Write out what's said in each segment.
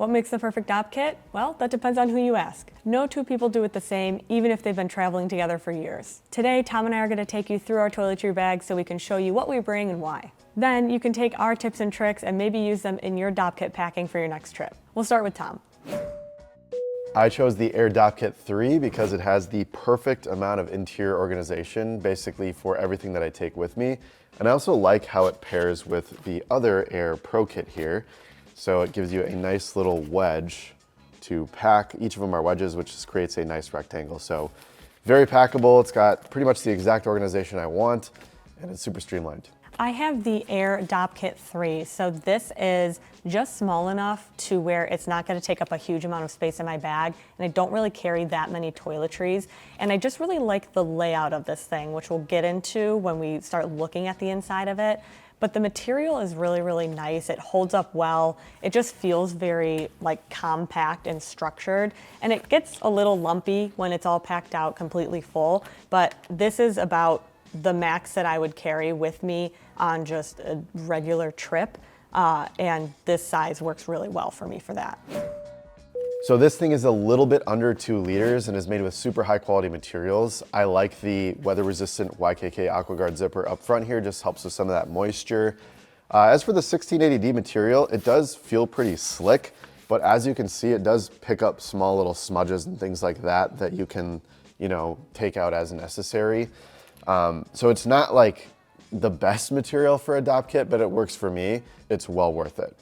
What makes the perfect Dopp kit? Well, that depends on who you ask. No two people do it the same, even if they've been traveling together for years. Today, Tom and I are going to take you through our toiletry bags so we can show you what we bring and why. Then you can take our tips and tricks and maybe use them in your Dopp kit packing for your next trip. We'll start with Tom. I chose the Air Dopp Kit 3 because it has the perfect amount of interior organization, basically for everything that I take with me. And I also like how it pairs with the other Air Pro Kit here. So it gives you a nice little wedge to pack. Each of them are wedges, which just creates a nice rectangle. So very packable. It's got pretty much the exact organization I want, and it's super streamlined. I have the Air Dopp Kit 3, so this is just small enough to where it's not going to take up a huge amount of space in my bag, and I don't really carry that many toiletries, and I just really like the layout of this thing, which we'll get into when we start looking at the inside of it. But the material is really, really nice. It holds up well. It just feels very like compact and structured, and it gets a little lumpy when it's all packed out completely full, but this is about the max that I would carry with me on just a regular trip, and this size works really well for me for that. So this thing is a little bit under 2 liters and is made with super high quality materials. I like the weather resistant YKK AquaGuard zipper up front here, just helps with some of that moisture. As for the 1680D material, it does feel pretty slick, but as you can see, it does pick up small little smudges and things like that that you can, take out as necessary. So it's not like the best material for a Dopp kit, but it works for me. It's well worth it.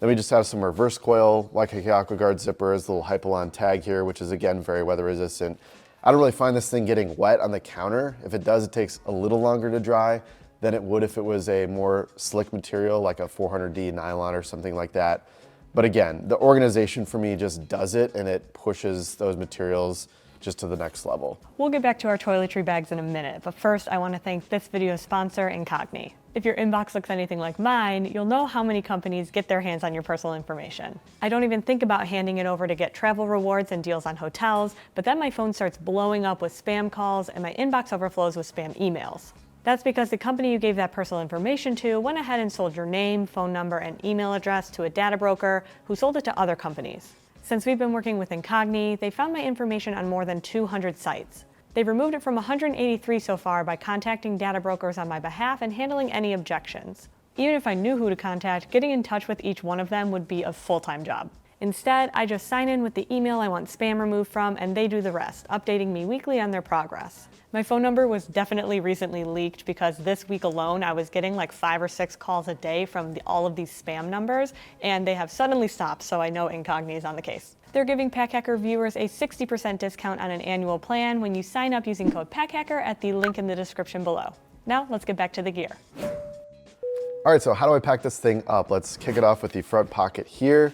Then we just have some reverse coil YKK AquaGuard zippers, the little Hypalon tag here, which is again very weather resistant. I don't really find this thing getting wet on the counter. If it does, it takes a little longer to dry than it would if it was a more slick material like a 400D nylon or something like that. But again, the organization for me just does it, and it pushes those materials just to the next level. We'll get back to our toiletry bags in a minute, but first I want to thank this video's sponsor, Incogni. If your inbox looks anything like mine, you'll know how many companies get their hands on your personal information. I don't even think about handing it over to get travel rewards and deals on hotels, but then my phone starts blowing up with spam calls and my inbox overflows with spam emails. That's because the company you gave that personal information to went ahead and sold your name, phone number, and email address to a data broker who sold it to other companies. Since we've been working with Incogni, they found my information on more than 200 sites. They've removed it from 183 so far by contacting data brokers on my behalf and handling any objections. Even if I knew who to contact, getting in touch with each one of them would be a full-time job. Instead, I just sign in with the email I want spam removed from, and they do the rest, updating me weekly on their progress. My phone number was definitely recently leaked because this week alone I was getting like 5 or 6 calls a day from all of these spam numbers, and they have suddenly stopped, so I know Incogni is on the case. They're giving PackHacker viewers a 60% discount on an annual plan when you sign up using code PackHacker at the link in the description below. Now let's get back to the gear. All right, so how do I pack this thing up? Let's kick it off with the front pocket here.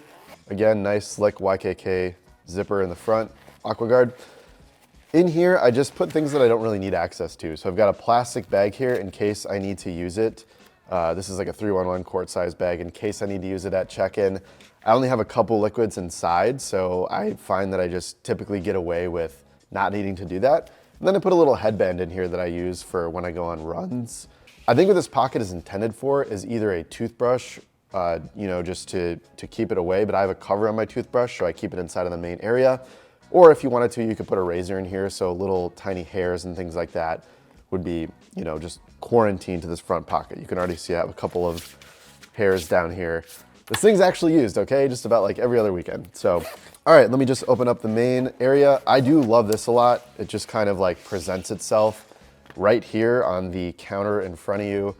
Again, nice slick YKK zipper in the front, AquaGuard. In here, I just put things that I don't really need access to. So I've got a plastic bag here in case I need to use it. This is like a 311 quart size bag in case I need to use it at check-in. I only have a couple liquids inside, so I find that I just typically get away with not needing to do that. And then I put a little headband in here that I use for when I go on runs. I think what this pocket is intended for is either a toothbrush, just to keep it away, but I have a cover on my toothbrush, so I keep it inside of the main area. Or if you wanted to, you could put a razor in here, so little tiny hairs and things like that would be, just quarantined to this front pocket. You can already see I have a couple of hairs down here. This thing's actually used, okay? Just about like every other weekend. So, all right, let me just open up the main area. I do love this a lot. It just kind of like presents itself right here on the counter in front of you.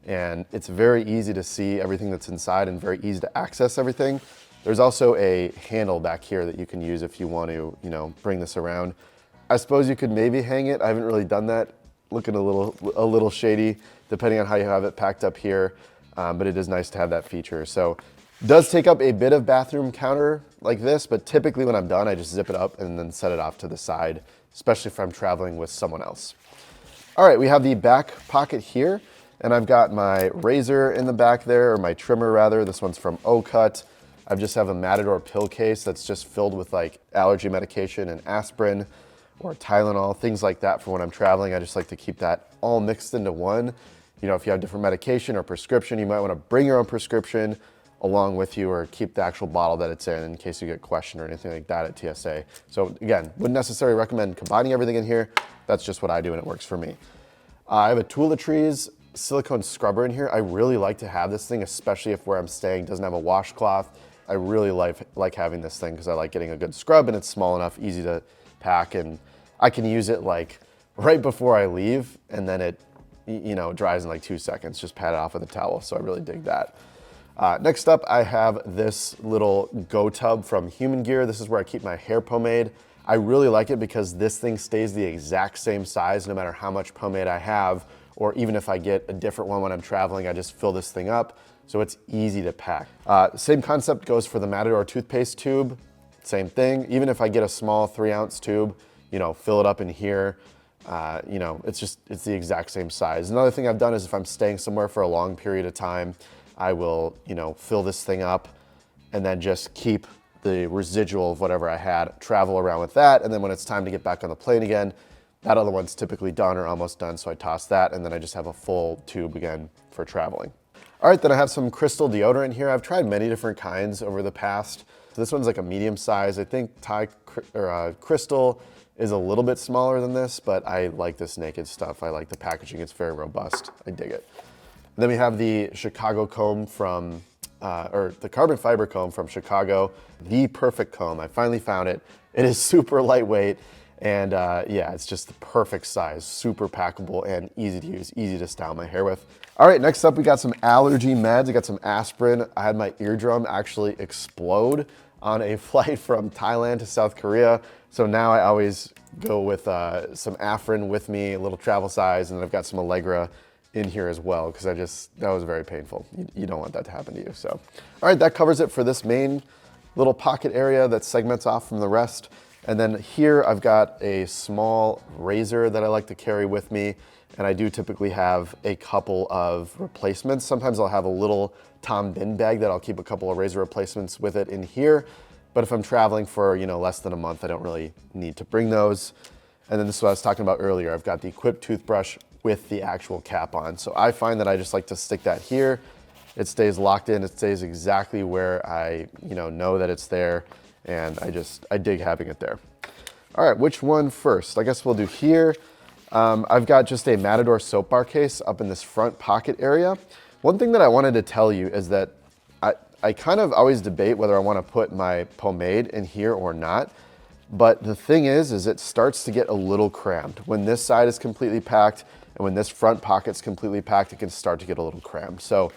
And it's very easy to see everything that's inside and very easy to access everything. There's also a handle back here that you can use if you want to, bring this around. I suppose you could maybe hang it. I haven't really done that. Looking a little shady, depending on how you have it packed up here. But it is nice to have that feature. So it does take up a bit of bathroom counter like this, but typically when I'm done, I just zip it up and then set it off to the side, especially if I'm traveling with someone else. All right, we have the back pocket here, and I've got my razor in the back there, or my trimmer rather. This one's from O-Cut. I just have a Matador pill case that's just filled with like allergy medication and aspirin or Tylenol, things like that for when I'm traveling. I just like to keep that all mixed into one. If you have different medication or prescription, you might want to bring your own prescription. along with you, or keep the actual bottle that it's in case you get questioned or anything like that at TSA. So again, wouldn't necessarily recommend combining everything in here. That's just what I do and it works for me. I have a Toiletry's silicone scrubber in here. I really like to have this thing, especially if where I'm staying doesn't have a washcloth. I really like having this thing because I like getting a good scrub, and it's small enough, easy to pack, and I can use it like right before I leave, and then it, you know, dries in like 2 seconds. Just pat it off with a towel, so I really dig that. Next up, I have this little Go tub from Human Gear. This is where I keep my hair pomade. I really like it because this thing stays the exact same size no matter how much pomade I have, or even if I get a different one when I'm traveling, I just fill this thing up, so it's easy to pack. Same concept goes for the Matador toothpaste tube. Same thing. Even if I get a small 3-ounce tube, you know, fill it up in here. You know, it's the exact same size. Another thing I've done is if I'm staying somewhere for a long period of time, I will, you know, fill this thing up and then just keep the residual of whatever I had, travel around with that, and then when it's time to get back on the plane again, that other one's typically done or almost done, so I toss that, and then I just have a full tube again for traveling. All right, then I have some crystal deodorant here. I've tried many different kinds over the past. So this one's like a medium size. I think Crystal is a little bit smaller than this, but I like this naked stuff. I like the packaging, it's very robust. I dig it. And then we have the Chicago comb from, or the carbon fiber comb from Chicago, the perfect comb. I finally found it. It is super lightweight, and yeah, it's just the perfect size, super packable and easy to use, easy to style my hair with. All right, next up we got some allergy meds. I got some aspirin. I had my eardrum actually explode on a flight from Thailand to South Korea. So now I always go with some Afrin with me, a little travel size, and then I've got some Allegra in here as well, because that was very painful. You don't want that to happen to you, so. All right, that covers it for this main little pocket area that segments off from the rest. And then here I've got a small razor that I like to carry with me, and I do typically have a couple of replacements. Sometimes I'll have a little Tom bin bag that I'll keep a couple of razor replacements with it in here. But if I'm traveling for, you know, less than a month, I don't really need to bring those. And then this is what I was talking about earlier. I've got the Quip toothbrush with the actual cap on. So I find that I just like to stick that here. It stays locked in. It stays exactly where I, know that it's there. And I dig having it there. All right, which one first? I guess we'll do here. I've got just a Matador soap bar case up in this front pocket area. One thing that I wanted to tell you is that I kind of always debate whether I want to put my pomade in here or not. But the thing is it starts to get a little crammed. When this side is completely packed and when this front pocket's completely packed, it can start to get a little crammed. So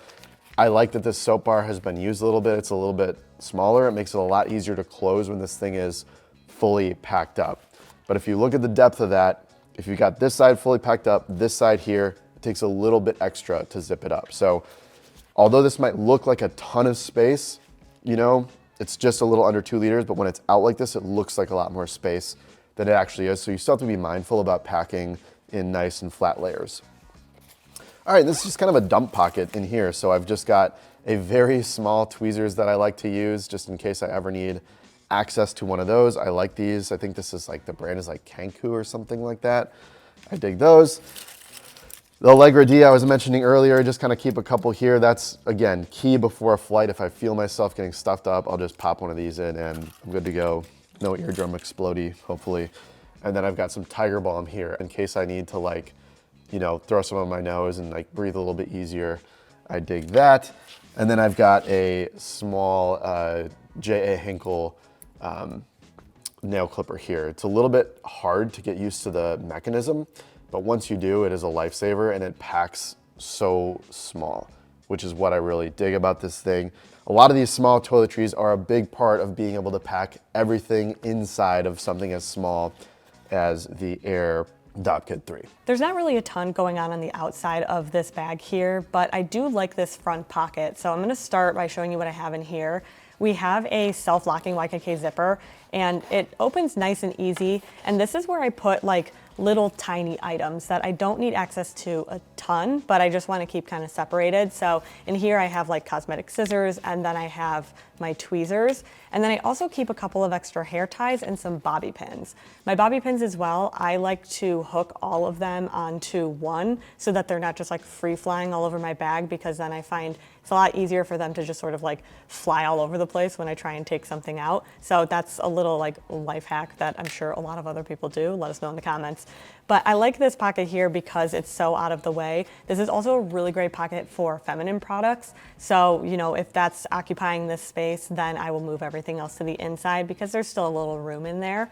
I like that this soap bar has been used a little bit. It's a little bit smaller. It makes it a lot easier to close when this thing is fully packed up. But if you look at the depth of that, if you've got this side fully packed up, this side here, it takes a little bit extra to zip it up. So although this might look like a ton of space, it's just a little under 2 liters, but when it's out like this, it looks like a lot more space than it actually is. So you still have to be mindful about packing in nice and flat layers. All right, this is just kind of a dump pocket in here. So I've just got a very small tweezers that I like to use just in case I ever need access to one of those. I like these. I think this is the brand is like Kanku or something like that. I dig those. The Allegra D I was mentioning earlier, just kind of keep a couple here. That's, again, key before a flight. If I feel myself getting stuffed up, I'll just pop one of these in and I'm good to go. No eardrum explodey, hopefully. And then I've got some Tiger Balm here in case I need to throw some on my nose and breathe a little bit easier. I dig that. And then I've got a small J.A. Hinkle nail clipper here. It's a little bit hard to get used to the mechanism, but once you do, it is a lifesaver and it packs so small, which is what I really dig about this thing. A lot of these small toiletries are a big part of being able to pack everything inside of something as small as the Air Dopp Kit 3. There's not really a ton going on the outside of this bag here, but I do like this front pocket. So I'm gonna start by showing you what I have in here. We have a self-locking YKK zipper and it opens nice and easy. And this is where I put little tiny items that I don't need access to a ton, but I just want to keep kind of separated. So in here I have like cosmetic scissors, and then I have my tweezers. And then I also keep a couple of extra hair ties and some bobby pins. My bobby pins as well, I like to hook all of them onto one so that they're not just like free flying all over my bag, because then I find it's a lot easier for them to just sort of like fly all over the place when I try and take something out. So that's a little like life hack that I'm sure a lot of other people do. Let us know in the comments. But I like this pocket here because it's so out of the way. This is also a really great pocket for feminine products. So, you know, if that's occupying this space, then I will move everything else to the inside because there's still a little room in there.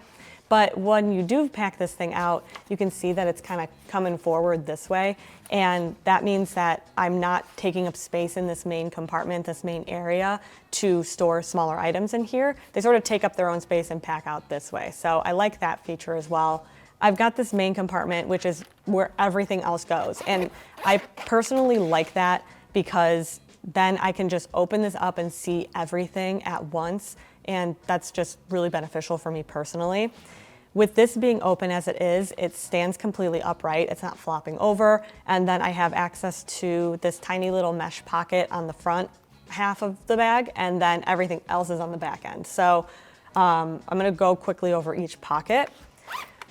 But when you do pack this thing out, you can see that it's kind of coming forward this way. And that means that I'm not taking up space in this main compartment, this main area, to store smaller items in here. They sort of take up their own space and pack out this way. So I like that feature as well. I've got this main compartment, which is where everything else goes. And I personally like that because then I can just open this up and see everything at once. And that's just really beneficial for me personally. With this being open as it is, it stands completely upright. It's not flopping over. And then I have access to this tiny little mesh pocket on the front half of the bag, and then everything else is on the back end. So I'm gonna go quickly over each pocket.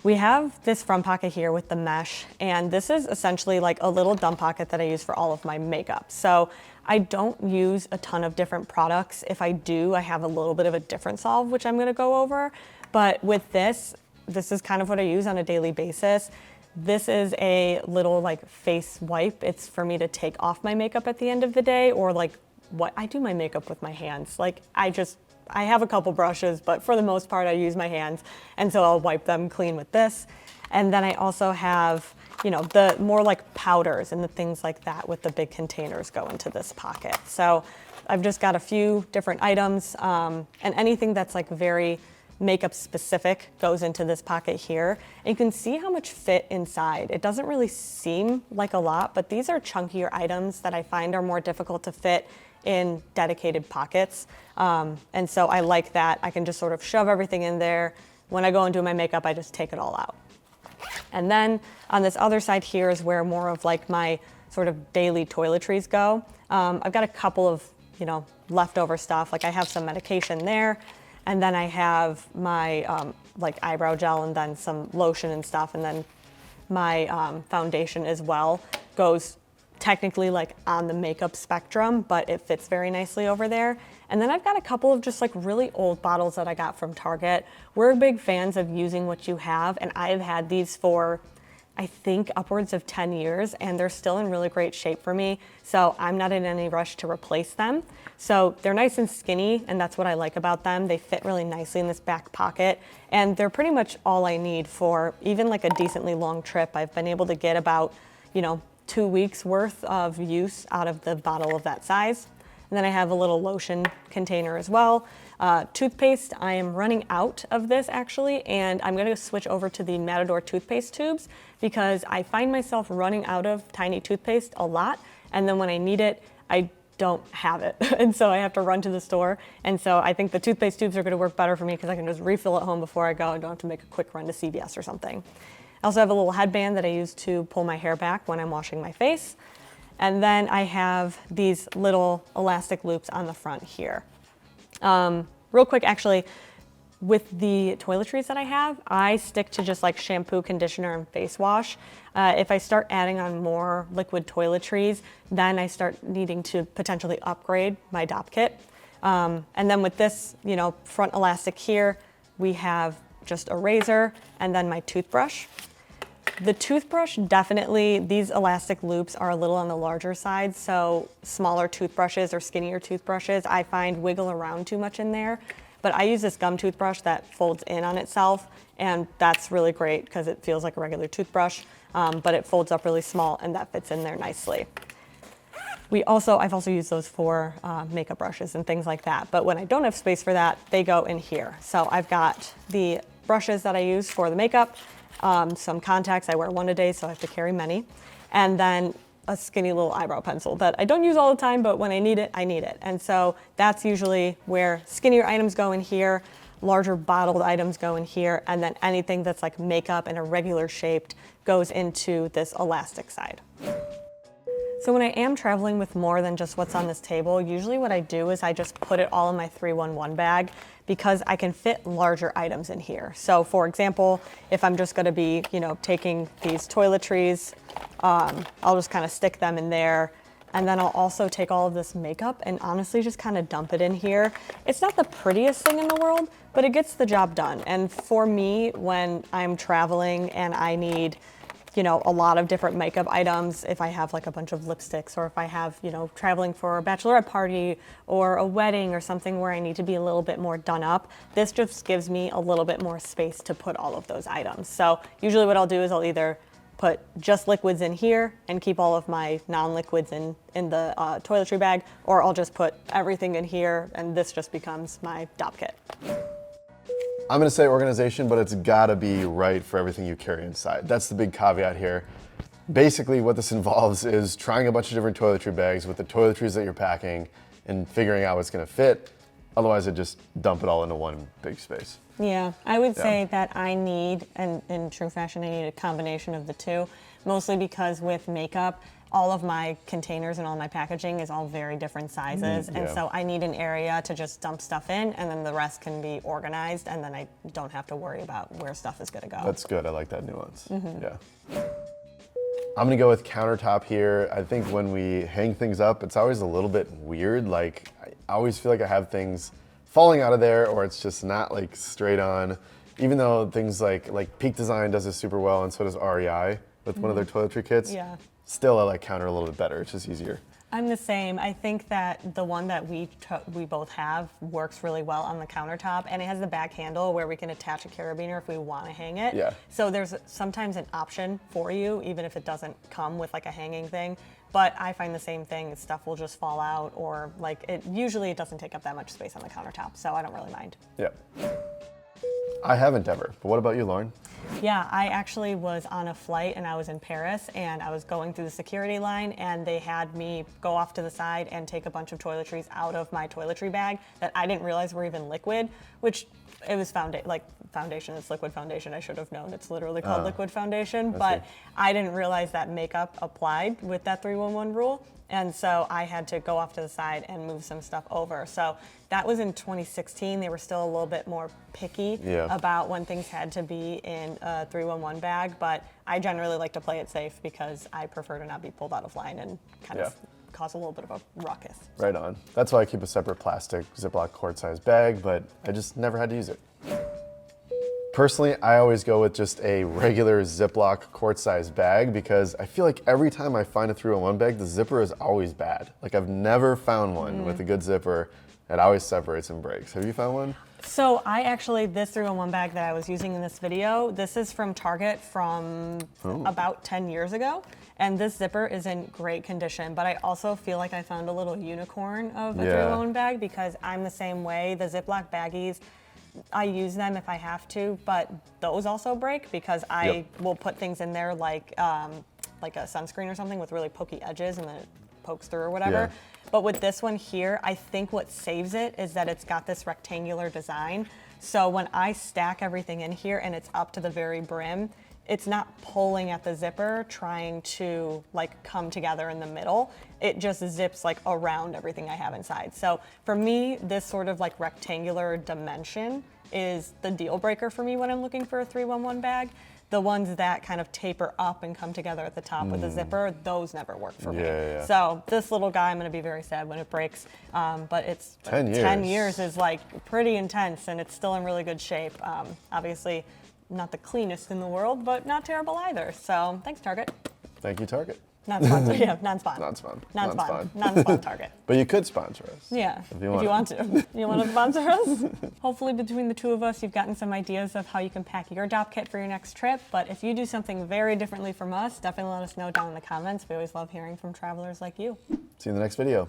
We have this front pocket here with the mesh, and this is essentially like a little dump pocket that I use for all of my makeup. So I don't use a ton of different products. If I do, I have a little bit of a different solve, which I'm gonna go over. But with this is kind of what I use on a daily basis. This is a little like face wipe. It's for me to take off my makeup at the end of the day, or like what I do my makeup with my hands. Like I have a couple brushes, but for the most part I use my hands, and so I'll wipe them clean with this. And then I also have, you know, the more like powders and the things like that with the big containers go into this pocket. So I've just got a few different items, and anything that's like very makeup specific goes into this pocket here. And you can see how much fit inside. It doesn't really seem like a lot, but these are chunkier items that I find are more difficult to fit in dedicated pockets. And so I like that. I can just sort of shove everything in there. When I go and do my makeup, I just take it all out. And then on this other side here is where more of like my sort of daily toiletries go. I've got a couple of, you know, leftover stuff. Like I have some medication there, and then I have my like eyebrow gel, and then some lotion and stuff. And then my foundation as well goes technically like on the makeup spectrum, but it fits very nicely over there. And then I've got a couple of just like really old bottles that I got from Target. We're big fans of using what you have, and I've had these for I think upwards of 10 years, and they're still in really great shape for me. So I'm not in any rush to replace them. So they're nice and skinny, and that's what I like about them. They fit really nicely in this back pocket, and they're pretty much all I need for even like a decently long trip. I've been able to get about, you know, 2 weeks worth of use out of the bottle of that size. And then I have a little lotion container as well. Toothpaste, I am running out of this actually, and I'm gonna switch over to the Matador toothpaste tubes because I find myself running out of tiny toothpaste a lot, and then when I need it, I don't have it. And so I have to run to the store. And so I think the toothpaste tubes are gonna work better for me because I can just refill at home before I go. I don't have to make a quick run to CVS or something. I also have a little headband that I use to pull my hair back when I'm washing my face. And then I have these little elastic loops on the front here. Real quick, actually, with the toiletries that I have, I stick to just like shampoo, conditioner, and face wash. If I start adding on more liquid toiletries, then I start needing to potentially upgrade my Dopp kit. And then with this, you know, front elastic here, we have just a razor and then my toothbrush. The toothbrush, definitely, these elastic loops are a little on the larger side, so smaller toothbrushes or skinnier toothbrushes I find wiggle around too much in there. But I use this gum toothbrush that folds in on itself, and that's really great because it feels like a regular toothbrush, but it folds up really small and that fits in there nicely. I've also used those for makeup brushes and things like that, but when I don't have space for that, they go in here. So I've got the brushes that I use for the makeup, some contacts. I wear one a day, so I have to carry many. And then a skinny little eyebrow pencil that I don't use all the time, but when I need it, I need it. And so that's usually where skinnier items go in here. larger bottled items go in here, and then anything that's like makeup and irregular shaped goes into this elastic side. So when I am traveling with more than just what's on this table, usually what I do is I just put it all in my 311 bag because I can fit larger items in here. So for example, if I'm just gonna be, taking these toiletries, I'll just kind of stick them in there. And then I'll also take all of this makeup and honestly just kind of dump it in here. It's not the prettiest thing in the world, but it gets the job done. And for me, when I'm traveling and I need a lot of different makeup items, if I have like a bunch of lipsticks, or if I have, traveling for a bachelorette party or a wedding or something where I need to be a little bit more done up, this just gives me a little bit more space to put all of those items. So usually what I'll do is I'll either put just liquids in here and keep all of my non-liquids in the toiletry bag, or I'll just put everything in here and this just becomes my Dopp kit. I'm gonna say organization, but it's gotta be right for everything you carry inside. That's the big caveat here. Basically what this involves is trying a bunch of different toiletry bags with the toiletries that you're packing and figuring out what's gonna fit. Otherwise, I'd just dump it all into one big space. Yeah, I would say that I need, and in true fashion, I need a combination of the two, mostly because with makeup, all of my containers and all my packaging is all very different sizes. And so I need an area to just dump stuff in, and then the rest can be organized, and then I don't have to worry about where stuff is gonna go. That's good, I like that nuance, yeah. I'm gonna go with countertop here. I think when we hang things up, it's always a little bit weird. Like, I always feel like I have things falling out of there, or it's just not like straight on. Even though things like Peak Design does this super well, and so does REI with one of their toiletry kits. Yeah. Still, I like counter a little bit better. It's just easier. I'm the same. I think that the one that we both have works really well on the countertop, and it has the back handle where we can attach a carabiner if we want to hang it. Yeah. So there's sometimes an option for you, even if it doesn't come with like a hanging thing. But I find the same thing, stuff will just fall out, or usually it doesn't take up that much space on the countertop, so I don't really mind. Yeah. I haven't ever, but what about you, Lauren? Yeah, I actually was on a flight and I was in Paris and I was going through the security line and they had me go off to the side and take a bunch of toiletries out of my toiletry bag that I didn't realize were even liquid, which it was foundation, it's liquid foundation. I should have known it's literally called liquid foundation, but I didn't realize that makeup applied with that 311 rule. And so I had to go off to the side and move some stuff over. So that was in 2016. They were still a little bit more picky about when things had to be in a 311 bag. But I generally like to play it safe because I prefer to not be pulled out of line and kind of cause a little bit of a ruckus. Right on. That's why I keep a separate plastic Ziploc quart-sized bag, but I just never had to use it. Personally, I always go with just a regular Ziploc quart-sized bag because I feel like every time I find a 311 bag, the zipper is always bad. Like, I've never found one with a good zipper. It always separates and breaks. Have you found one? So this 311 bag that I was using in this video, this is from Target from about 10 years ago. And this zipper is in great condition, but I also feel like I found a little unicorn of a 311 bag because I'm the same way. The Ziploc baggies, I use them if I have to, but those also break because I will put things in there like a sunscreen or something with really pokey edges and then it pokes through or whatever. But with this one here, I think what saves it is that it's got this rectangular design. So when I stack everything in here and it's up to the very brim, it's not pulling at the zipper trying to come together in the middle. It just zips around everything I have inside. So for me, this sort of rectangular dimension is the deal breaker for me when I'm looking for a 311 bag. The ones that kind of taper up and come together at the top with a zipper, those never work for me. So this little guy, I'm gonna be very sad when it breaks, but it's 10 years is pretty intense and it's still in really good shape. Obviously, not the cleanest in the world, but not terrible either. So thanks, Target. Thank you, Target. Non-sponsor, non-spawn. Non-spawn Target. But you could sponsor us. Yeah, if you want to. You want to sponsor us? Hopefully between the two of us, you've gotten some ideas of how you can pack your Dopp kit for your next trip. But if you do something very differently from us, definitely let us know down in the comments. We always love hearing from travelers like you. See you in the next video.